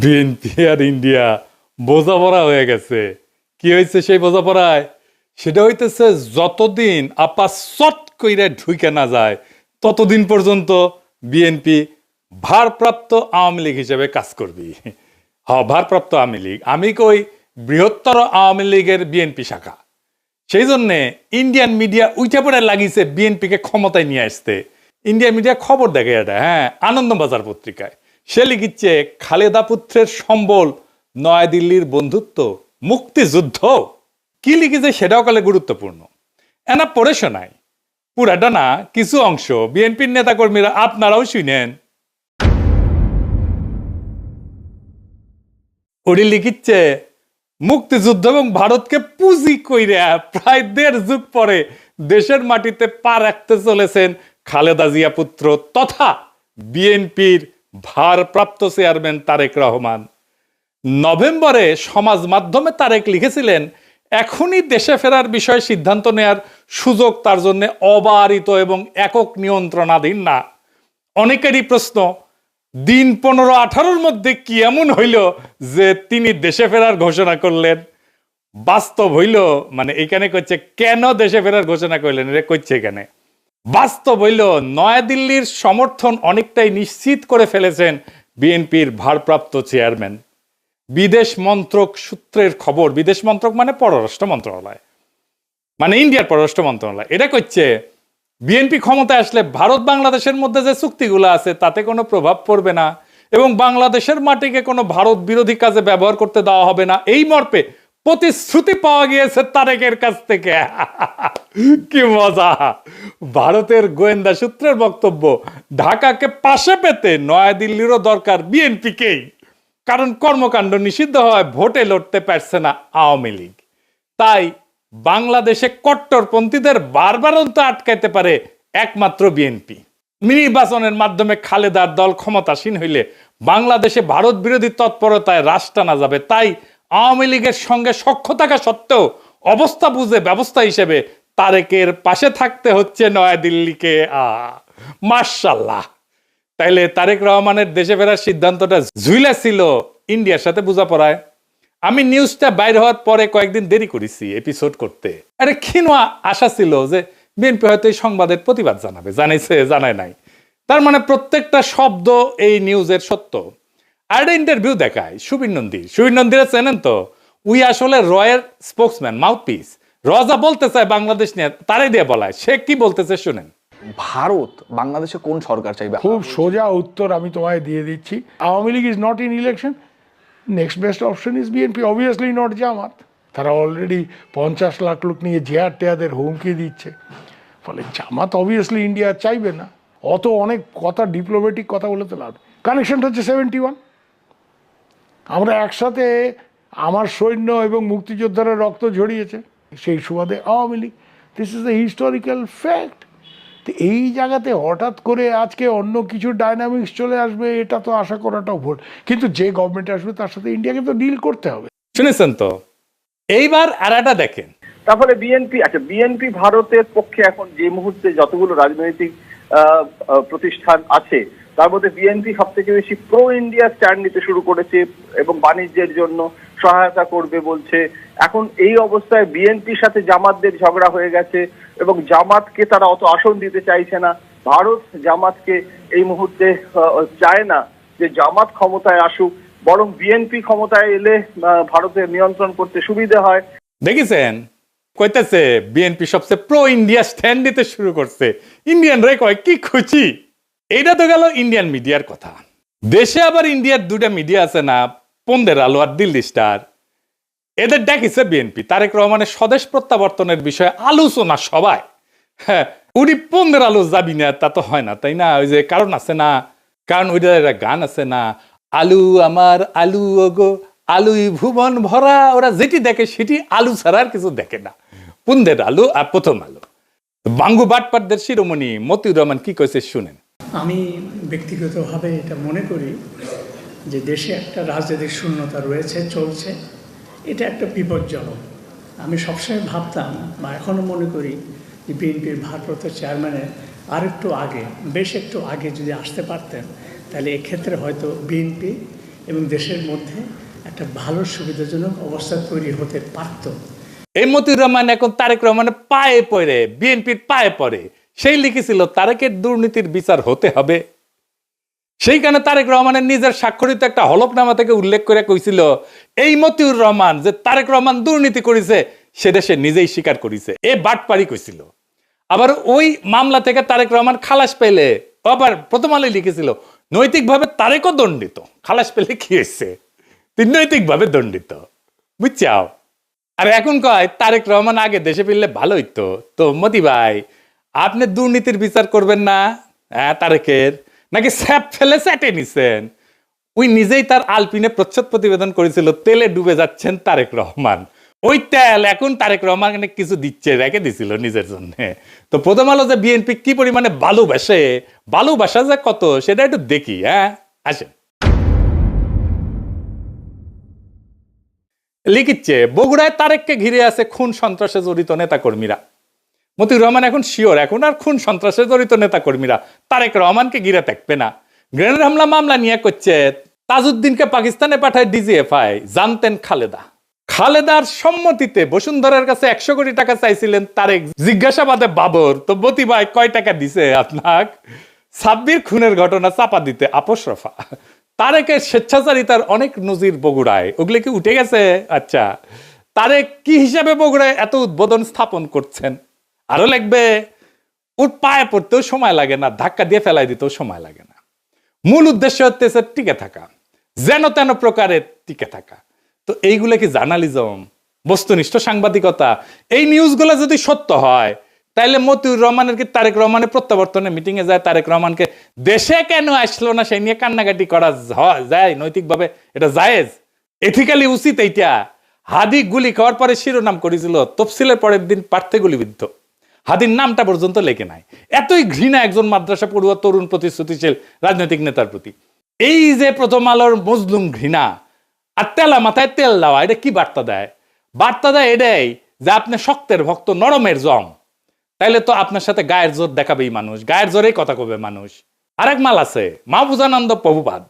BNP আর India বোঝাপড়া হয়ে গেছে। কি হয়েছে সেই বোঝাপড়ায়? সেটা হইতেছে যতদিন আপা চট কইরা ঢুকে না যায় ততদিন পর্যন্ত বিএনপি ভারপ্রাপ্ত আওয়ামী লীগ হিসেবে কাজ করবি। ভারপ্রাপ্ত আওয়ামী লীগ, আমি কই বৃহত্তর আওয়ামী লীগের বিএনপি শাখা। সেই জন্যে ইন্ডিয়ান মিডিয়া উঠে পড়ে লাগিয়েছে বিএনপিকে ক্ষমতায় নিয়ে আসতে। ইন্ডিয়ান মিডিয়া খবর দেখে এটা, হ্যাঁ, আনন্দবাজার পত্রিকায় সে লিখিচ্ছে খালেদা পুত্রের সম্বল নয়াদিল্লির বন্ধুত্ব মুক্তিযুদ্ধ। কি লিখেছে সেটাও কালে গুরুত্বপূর্ণ। এনা পড়ে শোনায়, পুরাটা না, কিছু অংশ বিএনপির নেতাকর্মীরা আপনারাও শুনেন। ওটি লিখিচ্ছে মুক্তিযুদ্ধ এবং ভারতকে পুঁজি কইরা প্রায় 1.5 যুগ পরে দেশের মাটিতে পা রাখতে চলেছেন খালেদা জিয়া পুত্র তথা বিএনপির ভারপ্রাপ্ত চেয়ারম্যান তারেক রহমান। নভেম্বরে সমাজ মাধ্যমে তারেক লিখেছিলেন, এখনই দেশে ফেরার বিষয়ে সিদ্ধান্ত নেয়ার সুযোগ তার জন্য অবারিত এবং একক নিয়ন্ত্রণাধীন না। অনেকেরই প্রশ্ন, দিন 15-18 মধ্যে কি এমন হইল যে তিনি দেশে ফেরার ঘোষণা করলেন? বাস্তব হইল, মানে এখানে কইছে কেন দেশে ফেরার ঘোষণা করলেন, এটা কইছে এখানে বাস্তব হইল নয়াদিল্লির সমর্থন অনেকটাই নিশ্চিত করে ফেলেছেন বিএনপির ভারপ্রাপ্ত চেয়ারম্যান। বিদেশ মন্ত্রক সূত্রের খবর, বিদেশ মন্ত্রক মানে পররাষ্ট্র মন্ত্রণালয়, মানে ইন্ডিয়ার পররাষ্ট্র মন্ত্রণালয়, এটা কইছে বিএনপি ক্ষমতায় আসলে ভারত বাংলাদেশের মধ্যে যে চুক্তিগুলো আছে তাতে কোনো প্রভাব পড়বে না এবং বাংলাদেশের মাটিকে কোনো ভারত বিরোধী কাজে ব্যবহার করতে দেওয়া হবে না, এই মর্মে প্রতিশ্রুতি পাওয়া গিয়েছে তারেকের কাছ থেকে। কি মজা! ভারতের গোয়েন্দা সূত্রের বক্তব্য, ঢাকাকে পাশে পেতে নয়াদিল্লিরও দরকার বিএনপিকেই, কারণ কর্মকাণ্ড নিষিদ্ধ হয়, ভোটে লড়তে পারছে না আওয়ামী লীগ। তাই বাংলাদেশে কট্টরপন্থীদের বারবারন্ত আটকাইতে পারে একমাত্র বিএনপি। নির্বাচনের মাধ্যমে খালেদার দল ক্ষমতাসীন হইলে বাংলাদেশে ভারত বিরোধী তৎপরতায় রাশ টানা যাবে। তাই আওয়ামী লীগের সঙ্গে সখ্য থাকা সত্ত্বেও অবস্থা বুঝে ব্যবস্থা হিসেবে তারেকের পাশে থাকতে হচ্ছে নয়াদিল্লিকে। মাশাআল্লাহ! তাইলে তারেক রহমানের দেশে ফেরার সিদ্ধান্তটা ঝুইলা ছিল ইন্ডিয়ার সাথে বোঝাপড়ায়। আমি নিউজটা বাইর হওয়ার পরে কয়েকদিন দেরি করেছি এপিসোড করতে। আরে ক্ষীণা আশা ছিল যে বিএনপি হয়তো এই সংবাদের প্রতিবাদ জানাবে, জানাইছে, জানায় নাই। তার মানে প্রত্যেকটা শব্দ এই নিউজের সত্য। আর একটা ইন্টারভিউ দেখায় সুবীর নন্দীরা চেনেন তো, উই আসলে রয়ের স্পোক্সম্যান, মাউথপিস। রজা বলতে চায় বাংলাদেশ নিয়ে, তারাই দিয়ে বলায়। সে কি বলতেছে শুনেন। ভারত বাংলাদেশে কোন সরকার চাইবে? খুব সোজা উত্তর আমি তোমায় দিয়ে দিচ্ছি। Awami League is not in election, next best option is BNP, obviously not Jamaat. তারা অলরেডি 50 লাখ লোক নিয়ে জেহার টেয়াদের হুমকি দিচ্ছে, ফলে জামাত অবভিয়াসলি ইন্ডিয়া চাইবে না। অত অনেক কথা, ডিপ্লোম্যাটিক কথা বলে তো লাভ। কানেকশনটা হচ্ছে 71। আমরা একসাথে, আমার সৈন্য এবং মুক্তিযোদ্ধারা রক্ত ঝরিয়েছে, সেই সুবাদে Awami League. This is the historical fact. তো এই জায়গাতে হঠাৎ করে আজকে অন্য কিছু ডাইনামিক্স চলে আসবে, এটা তো আশা করাটাও ভুল। কিন্তু যে গভর্নমেন্ট আসবে তার সাথে ইন্ডিয়াকে তো ডিল করতে হবে। শুনেছেন তো? এইবার আরেকটা দেখেন। তারপরে বিএনপি ভারতের পক্ষে এখন যে মুহূর্তে যতগুলো রাজনৈতিক প্রতিষ্ঠান আছে তার মধ্যে বিএনপি সব থেকে বেশি প্রো ইন্ডিয়া স্ট্যান্ড নিতে শুরু করেছে এবং বাণিজ্যের জন্য সহায়তা করবে বলছে। এখন এই অবস্থায় বিএনপির সাথে জামাতদের ঝগড়া হয়ে গেছে এবং জামাতকে তারা অত আসন দিতে চাইছে না। ভারত জামাতকে এই মুহূর্তে চায় না যে জামাত ক্ষমতায় আসুক, বরং বিএনপি ক্ষমতায় এলে ভারতের নিয়ন্ত্রণ করতে সুবিধা হয়। দেখেছেন, কইতেছে বিএনপি সবচেয়ে প্রো ইন্ডিয়া স্ট্যান্ড নিতে শুরু করছে। ইন্ডিয়ান রে কয় কি খুশি। এইটা তো গেল ইন্ডিয়ান মিডিয়ার কথা। দেশে আবার ইন্ডিয়ার 2টা মিডিয়া আছে না, পন্দের আলো আর দিল্লি স্টার। এদের ডাকিছে বিএনপি তারেক রহমানের স্বদেশ প্রত্যাবর্তনের বিষয়ে আলোচনা সবাই। হ্যাঁ, উনি পন্দের আলো যাবি না তা তো হয় না, তাই না? ওই যে কারণ আছে না, কারণ ওইটা গান আছে না, আলু আমার আলু ওগো আলুই ভুবন ভরা। ওরা যেটি দেখে সেটি আলু ছাড়া আর কিছু দেখে না। পুন্দের আলু আর প্রথম আলু। বাঙ্গু বাটপাটদের শিরোমণি মতিউর রহমান কি কইছে শুনেন। আমি ব্যক্তিগতভাবে এটা মনে করি যে দেশে একটা রাজনৈতিক শূন্যতা রয়েছে, চলছে, এটা একটা বিপজ্জনক। আমি সবসময় ভাবতাম বা এখনও মনে করি যে বিএনপির ভারপ্রাপ্ত চেয়ারম্যানের আরেকটু আগে, বেশ একটু আগে যদি আসতে পারতেন, তাহলে এক্ষেত্রে হয়তো বিএনপি এবং দেশের মধ্যে একটা ভালো সুবিধাজনক অবস্থা তৈরি হতে পারত। এই মতিউর রহমান এখন তারেক রহমানের পায়ে পড়ে, বিএনপির পায়ে পড়ে, সেই লিখেছিল তারেকের দুর্নীতির বিচার হতে হবে। সেইখানে তারেক রহমানের নিজের স্বাক্ষরিত একটা হলফনামা থেকে উল্লেখ করে কইছিল এই মতিউর রহমান যে তারেক রহমান দুর্নীতি করেছে সেটা সে নিজেই স্বীকার করেছে, এ বাটপারি কইছিল। আবার ওই মামলা থেকে তারেক রহমান খালাস পেলে আবার প্রথম আলোয় লিখেছিল নৈতিকভাবে তারেকও দণ্ডিত, খালাস পেলে কি হয়েছে, তুই নৈতিকভাবে দণ্ডিত, বুঝছাও। আর এখন কয় তারেক রহমান আগে দেশে ফিরলে ভালো হইতো। তো মতি ভাই, আপনি দুর্নীতির বিচার করবেন না তারেকের, নাকি স্যাপ ফেলে স্যাটে নিছেন? ওই নিজেই তার আলপিনে প্রচ্ছদ প্রতিবেদন করেছিল তেলে ডুবে যাচ্ছেন তারেক রহমান, ওই তেল এখন তারেক রহমান কিছু দিচ্ছে, রেখে দিছিল নিজের জন্য। তো প্রথম আলো যে বিএনপি কি পরিমাণে ভালোবাসে, ভালোবাসা যে কত সেটা একটু দেখি। আসেন। লিখিচ্ছে বগুড়ায় তারেককে ঘিরে আছে খুন সন্ত্রাসে জড়িত নেতাকর্মীরা। মতিউর রহমান এখন শিওর, এখন আর খুন সন্ত্রাসে জড়িত নেতাকর্মীরা তারেক রহমানকে ঘিরে থাকবে না। গ্রেনেড হামলা মামলা নিয়ে করছে তাজউদ্দিনকে পাকিস্তানে পাঠায় ডিজিএফআই, জানতেন খালেদা। খালেদার সম্মতিতে বসুন্ধরার কাছে 100 কোটি টাকা চাইছিলেন তারেক, জিজ্ঞাসাবাদে বাবর। তো মতি ভাই কয় টাকা দিছে আপনার? সাব্বির খুনের ঘটনা চাপা দিতে আপোস রফা। তারেকের স্বেচ্ছাচারিতার অনেক নজির বগুড়ায়, ওগুলো কি উঠে গেছে? আচ্ছা, তারেক কি হিসাবে বগুড়ায় এত উদ্বোধন স্থাপন করছেন? আরো লাগবে, ওর পায়ে পড়তেও সময় লাগে না, ধাক্কা দিয়ে ফেলাই দিতেও সময় লাগে না। মূল উদ্দেশ্য হচ্ছে টিকে থাকা, যেন তেন প্রকারে টিকে থাকা। তো এইগুলো কি জার্নালিজম, বস্তুনিষ্ঠ সাংবাদিকতা? এই নিউজগুলো যদি সত্য হয় তাহলে মতিউর রহমানের কি তারেক রহমানের প্রত্যাবর্তনে মিটিং এ যায় তারেক রহমানকে দেশে কেন আসলো না সেই নিয়ে কান্নাকাটি করা যায় নৈতিকভাবে? এটা জায়েজ, এথিক্যালি উচিত এইটা? হাদি গুলি খাওয়ার পরে শিরোনাম করেছিল তফসিলের পরের দিন পার্থে গুলিবিদ্ধ, হাদির নামটা পর্যন্ত লেখে নাই। এতই ঘৃণা একজন মাদ্রাসা পড়ুয়া তরুণ প্রতিশ্রুতিশীল রাজনৈতিক নেতার প্রতি। এই যে প্রথম আলোর মজলুম ঘৃণা আর তেলা মাথায় তেল দেওয়া, এটা কি বার্তা দেয়? বার্তা দেয় এটাই যে আপনি শক্তের ভক্ত, নরমের জম, তাইলে তো আপনার সাথে গায়ের জোর দেখাবেই মানুষ, গায়ের জোরেই কথা কবে মানুষ। আরেক মাল আছে মাহফুজানন্দ প্রভুপাদ,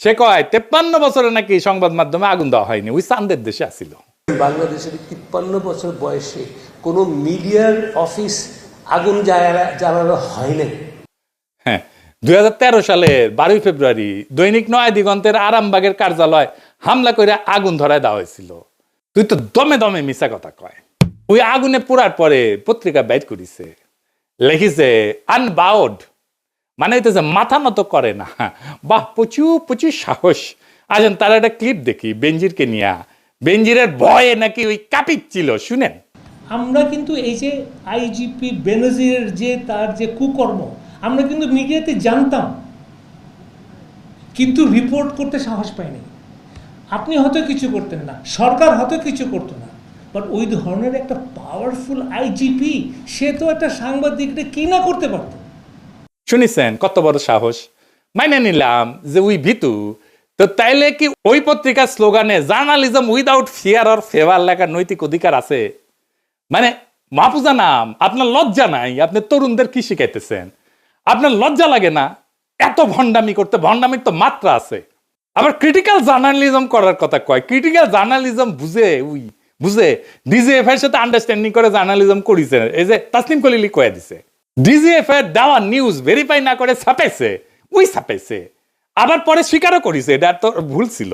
সে কয় 53 বছরে নাকি সংবাদ মাধ্যমে আগুন দেওয়া হয়নি, ওই চান্দের দেশে আসিল। বাংলাদেশের 53 বছর বয়সে কোনো মিডিয়ার অফিস আগুন জ্বালানো হয় নাই। হ্যাঁ, 2013 সালের 12 ফেব্রুয়ারি দৈনিক নয়া দিগন্তের আরামবাগের কার্যালয় হামলা করে আগুন ধরায় দেওয়া হয়েছিল। তুই তো দমে দমে মিশা কথা কয়। ওই আগুনে পোড়ার পরে পত্রিকা বাইট করিছে, লিখিছে আনবাউড, মানে হইতেছে মাথা নত করে না। বাহ, প্রচুর প্রচুর সাহস। আসেন তার একটা ক্লিপ দেখি বেনজিরকে নিয়ে। বেনজিরের ভয়ে নাকি ওই কাঁপিচ্ছিল, শুনেন। আমরা কিন্তু এই যে আইজিপি বেনজিরের যে তার যে কুকর্ম আমরা কিন্তু মিডিয়াতে জানতাম, কিন্তু রিপোর্ট করতে সাহস পাইনি। আপনি হয়তো কিছু করতেন না, সরকার হয়তো কিছু করতো না, বাট ওই ধরনের একটা পাওয়ারফুল আইজিপি সে তো একটা সাংবাদিকরা কি না করতে পারত। শুনিছেন কত বড় সাহস? মাইনে নিলাম যে ওই ভিতু, তো তাইলে কি ওই পত্রিকার স্লোগানে journalism without fear or favour লেখার নৈতিক অধিকার আছে? মানে মাহফুজা নাম, আপনার লজ্জা নাই? আপনি তরুণদের কি শিখাইতেছেন? আপনার লজ্জা লাগে না এত ভণ্ডামি করতে? ভণ্ডামির তো মাত্রা আছে। আবার ক্রিটিক্যাল জার্নালিজম করার কথা কয়। ক্রিটিক্যাল জার্নালিজম বুঝে ডিজিএফ এর সাথে আন্ডারস্ট্যান্ডিং করে জার্নালিজম করেছে। এই যে তাসনিম কলিলি কয়ে দিছে, ডিজিএফ এর দেওয়া নিউজ ভেরিফাই না করে ছাপাইছে, আবার পরে স্বীকারও করেছে এটা তো ভুল ছিল।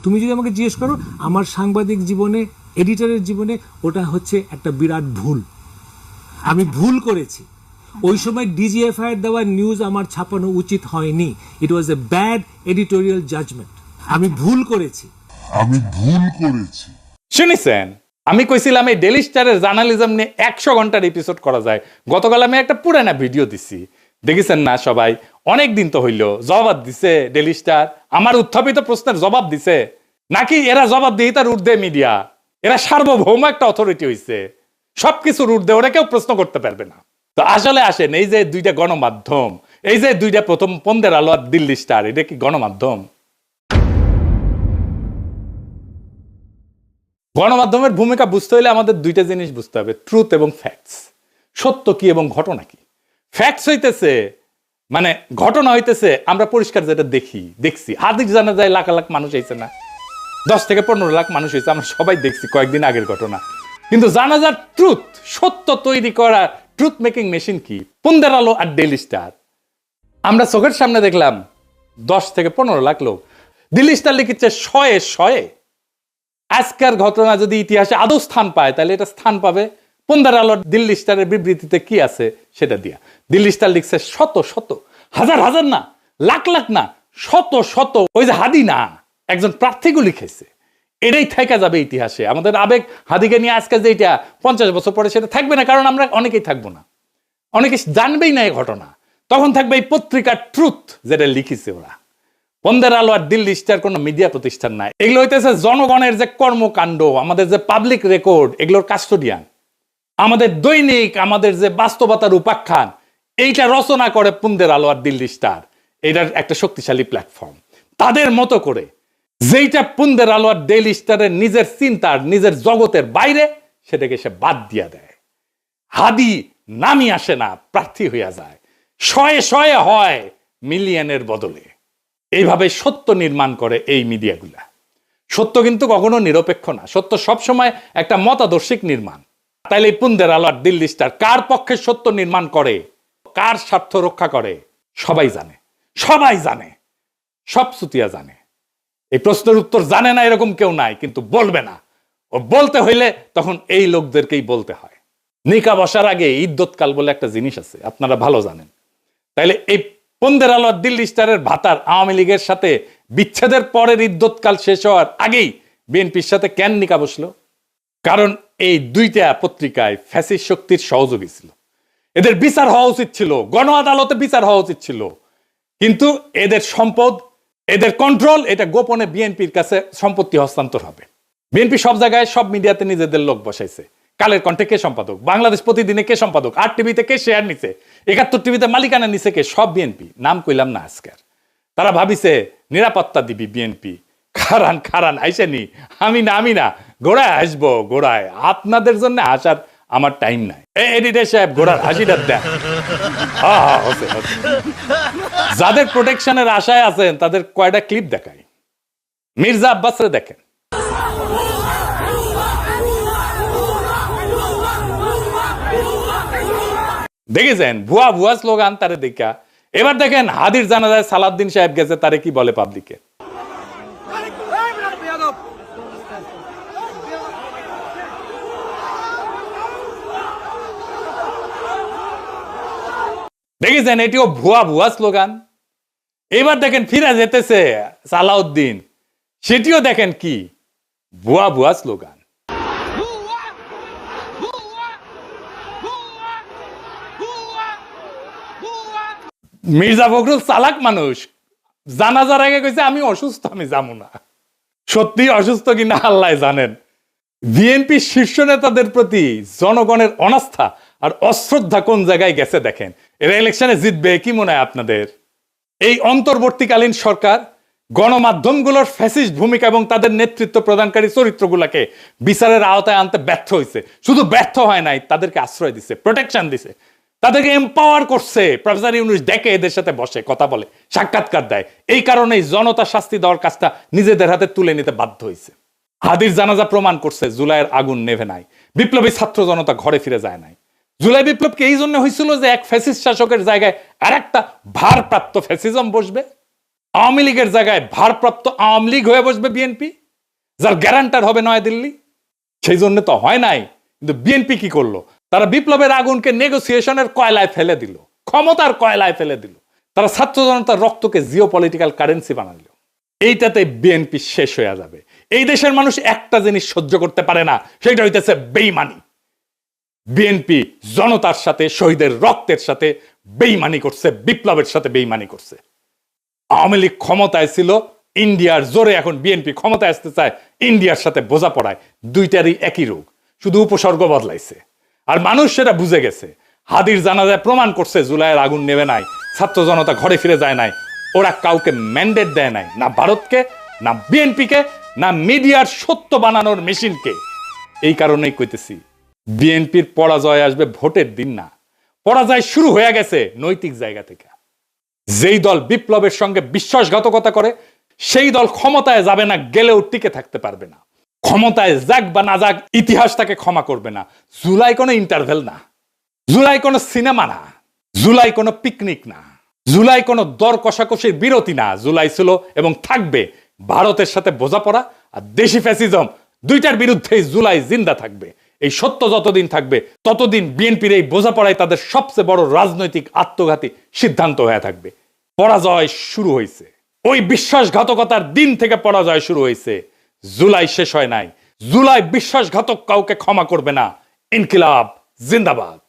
তুমি যদি আমাকে জিজ্ঞেস করো আমার সাংবাদিক জীবনে, এডিটরের জীবনে ওটা হচ্ছে একটা বিরাট ভুল। আমি ভুল করেছি। ওই সময় ডিজিএফআই এর দেওয়া নিউজ আমার ছাপানো উচিত হয়নি। ইট ওয়াজ এ ব্যাড এডিটোরিয়াল জাজমেন্ট। আমি ভুল করেছি। শুনেছেন, আমি কইছিলাম এই ডেইলি স্টারের জার্নালিজম নিয়ে 100 ঘন্টার এপিসোড করা যায়। গতকাল আমি একটা পুরানা ভিডিও দিছি, দেখেছেন না সবাই? অনেক দিন তো হইল। জবাব দিছে ডেইলি স্টার, আমার উত্থাপিত প্রশ্নের জবাব দিছে নাকি এরা জবাব দিয়ে তার ঊর্ধ্বে মিডিয়া? এরা সার্বভৌম একটা অথরিটি হইছে, সবকিছুর ঊর্ধ্বে, ওরা কেউ প্রশ্ন করতে পারবে না। তো আসলে আসেন, এই যে দুইটা গণমাধ্যম, এই যে দুইটা প্রথম পন্দের আলো আর দিল্লি স্টার, এটা কি গণমাধ্যম? গণমাধ্যমের ভূমিকা বুঝতে হলে আমাদের দুইটা জিনিস বুঝতে হবে, ট্রুথ এবং ফ্যাক্টস। সত্য কি এবং ঘটনা কি। ফ্যাক্টস হইতেছে মানে ঘটনা হইতেছে আমরা পরিষ্কার যেটা দেখছি হাদিস জানা যায় লাখ লাখ মানুষ হয়েছে না, 10 থেকে 15 লাখ মানুষ হয়েছে, আমরা সবাই দেখছি কয়েকদিন আগের ঘটনা। কিন্তু জানাজার ট্রুথ, সত্য তৈরি করা ট্রুথ মেকিং মেশিন কি? পুন্দের আলো আর ডেইলি স্টার। আমরা চোখের সামনে দেখলাম 10 থেকে 15 লাখ লোক। দিল্লি স্টার লিখেছে শয়ে। আজকের ঘটনা যদি ইতিহাসে আদৌ স্থান পায় তাহলে এটা স্থান পাবে পুন্দের আলো দিল্লি স্টারের বিবৃতিতে কি আছে সেটা দিয়া। দিল্লি স্টার লিখছে শত হাজার না, লাখ না, শত ওই যে হাদি না, একজন প্রার্থীকে লিখেছে। এটাই থেকে যাবে ইতিহাসে। আমাদের আবেগ হাদিকে নিয়ে আজকে যে এটা 50 বছর পরে সেটা থাকবে না, কারণ আমরা অনেকেই থাকবো না, অনেকে জানবেই না এই ঘটনা। তখন থাকবে এই পত্রিকার ট্রুথ যেটা লিখেছে ওরা। পুন্দের আলো আর দিল্লি স্টার কোনো মিডিয়া প্রতিষ্ঠান নাই, এগুলো হইতেছে জনগণের যে কর্মকাণ্ড, আমাদের যে পাবলিক রেকর্ড, এগুলোর কাস্টোডিয়ান। আমাদের দৈনিক, আমাদের যে বাস্তবতার উপাখ্যান, এইটা রচনা করে পুন্দের আলো আর দিল্লি স্টার। এটার একটা শক্তিশালী প্ল্যাটফর্ম। তাদের মতো করে যেইটা পুন্দের আলো আর ডেইলি স্টারের নিজের চিন্তার, নিজের জগতের বাইরে, সেটাকে সে বাদ দিয়া দেয়। হাদি নামি আসে না, প্রার্থী হইয়া যায়। শয়ে হয় মিলিয়নের বদলে। এইভাবে সত্য নির্মাণ করে এই মিডিয়াগুলা। সত্য কিন্তু কখনো নিরপেক্ষ না, সত্য সবসময় একটা মতাদর্শিক নির্মাণ। তাইলে পুন্দের আলো আর দিল্লি স্টার কার পক্ষে সত্য নির্মাণ করে, কার স্বার্থ রক্ষা করে, সবাই জানে, সব সুতিয়া জানে। এই প্রশ্নের উত্তর জানে না এরকম কেউ নাই, কিন্তু বলবে না। ও বলতে হইলে তখন এই লোকদেরকেই বলতে হয়। নিকা বসার আগে ইদ্যৎকাল বলে একটা জিনিস আছে, আপনারা ভালো জানেন। তাইলে এই পুন্দের আলো আর দিল্লি স্টারের ভাতার আওয়ামী লীগের সাথে বিচ্ছেদের পরের ইদ্যৎকাল শেষ হওয়ার আগেই বিএনপির সাথে কেন নিকা বসলো? কারণ এই দুইটা পত্রিকায় ফ্যাসিস্ট শক্তির সহযোগী ছিল। এদের বিচার হওয়া উচিত ছিল, গণ আদালতে বিচার হওয়া উচিত ছিল। কিন্তু এদের সম্পদ, এদের কন্ট্রোল, এটা গোপনে বিএনপির কাছে সম্পত্তি হস্তান্তর হবে। বিএনপি সব জায়গায়, সব মিডিয়াতে নিজেদের লোক বসাইছে। কালের কণ্ঠে কে সম্পাদক, বাংলাদেশ প্রতিদিনে কে সম্পাদক, 8 টিভিতে কে শেয়ার নিছে, 71 টিভিতে মালিকানা নিছে কে, সব বিএনপি। নাম কইলাম না আজকের। তারা ভাবিছে নিরাপত্তা দিবি বিএনপি। খারান আইসেনি, আমি না ঘোড়ায় আসবো, ঘোড়ায়। আপনাদের জন্য আসার আমার টাইম নাই। এডিটর সাহেব ঘোড়ার হাসিটা দেন। যাদের প্রোটেকশনের আশায় আছেন তাদের কয়টা ক্লিপ দেখাই। মির্জা আব্বাসরে দেখেন। দেখেছেন ভুয়া স্লোগান তারে দেখা। এবার দেখেন হাদির জানাজায় সালাউদ্দিন সাহেব গেছে, তারে কি বলে পাবলিকে। দেখেছেন এটিও ভুয়া স্লোগান। এবার দেখেন ফিরে যেতেছে সালাউদ্দিন, সেটিও দেখেন কি ভুয়া স্লোগান। মির্জা ফখরুল চালাক মানুষ, জানাজার আগে কইছে আমি অসুস্থ, আমি যাবো না। সত্যি অসুস্থ কিনা আল্লাহ জানেন। বিএনপি শীর্ষ নেতাদের প্রতি জনগণের অনাস্থা আর অশ্রদ্ধা কোন জায়গায় গেছে দেখেন। এরা ইলেকশনে জিতবে কি মনে হয় আপনাদের? এই অন্তর্বর্তীকালীন সরকার গণমাধ্যমগুলোর ফ্যাসিস্ট ভূমিকা এবং তাদের নেতৃত্ব প্রদানকারী চরিত্রগুলোকে বিচারের আওতায় আনতে ব্যর্থ হয়েছে। শুধু ব্যর্থ হয় নাই, তাদেরকে আশ্রয় দিছে, প্রোটেকশন দিছে, তাদেরকে এম্পাওয়ার করছে। প্রফেসর ইউনূস ডেকে এদের সাথে বসে কথা বলে, সাক্ষাৎকার দেয়। এই কারণেই জনতা শাস্তি দেওয়ার কাজটা নিজেদের হাতে তুলে নিতে বাধ্য হয়েছে। হাদির জানাজা প্রমাণ করছে জুলাইয়ের আগুন নেভে নাই, বিপ্লবী ছাত্র জনতা ঘরে ফিরে যায় নাই। জুলাই বিপ্লবকে এই জন্য হয়েছিল যে এক ফ্যাসিস্ট শাসকের জায়গায় আর একটা ভারপ্রাপ্ত ফ্যাসিজম বসবে। আওয়ামী লীগের জায়গায় ভারপ্রাপ্ত আওয়ামী লীগ হয়ে বসবে বিএনপি, যার গ্যারান্টার হবে নয়াদিল্লি। সেই জন্য তো হয় নাই। কিন্তু বিএনপি কি করলো? তারা বিপ্লবের আগুনকে নেগোসিয়েশনের কয়লায় ফেলে দিল, ক্ষমতার কয়লায় ফেলে দিল। তারা ছাত্র জনতার রক্তকে জিও পলিটিক্যাল কারেন্সি বানালো। এইটাতে বিএনপি শেষ হয়ে যাবে। এই দেশের মানুষ একটা জিনিস সহ্য করতে পারে না, সেটা হইতেছে বেইমানি। বিএনপি জনতার সাথে, শহীদের রক্তের সাথে বেইমানি করছে, বিপ্লবের সাথে বেইমানি করছে। আওয়ামী লীগ ক্ষমতায় ছিল ইন্ডিয়ার জোরে, এখন বিএনপি ক্ষমতায় আসতে চায় ইন্ডিয়ার সাথে বোঝাপড়ায়। দুইটারই একই রোগ, শুধু উপসর্গ বদলাইছে। আর মানুষ সেটা বুঝে গেছে। হাদির জানাজায় প্রমাণ করছে জুলাইয়ের আগুন নেবে নাই, ছাত্র জনতা ঘরে ফিরে যায় নাই। ওরা কাউকে ম্যান্ডেট দেয় নাই, না ভারতকে, না বিএনপিকে, না মিডিয়ার সত্য বানানোর মেশিনকে। এই কারণেই কইতেছি বিএনপির পরাজয় আসবে ভোটের দিন না, পরাজয় শুরু হয়ে গেছে নৈতিক জায়গা থেকে। যেই দল বিপ্লবের সঙ্গে বিশ্বাসঘাতকতা করে সেই দল ক্ষমতায় যাবে না, গেলেও টিকে থাকতে পারবে না। ক্ষমতায় যাক বা না যাক, ইতিহাস তাকে ক্ষমা করবে না। জুলাই কোনো ইন্টারভেল না, জুলাই কোনো সিনেমা না, জুলাই কোনো পিকনিক না, জুলাই কোনো দর কষাকষির বিরতি না। জুলাই ছিল এবং থাকবে ভারতের সাথে বোঝাপড়া আর দেশি ফ্যাসিজম, দুইটার বিরুদ্ধেই জুলাই জিন্দা থাকবে। এই সত্য যতদিন থাকবে ততদিন বিএনপির এই বোঝাপড়াই তাদের সবচেয়ে বড় রাজনৈতিক আত্মঘাতী সিদ্ধান্ত হয়ে থাকবে। পরাজয় শুরু হয়েছে, ওই বিশ্বাসঘাতকতার দিন থেকে পরাজয় শুরু হয়েছে। জুলাই শেষ হয় নাই, জুলাই বিশ্বাসঘাতক কাউকে ক্ষমা করবে না। ইনকিলাব জিন্দাবাদ।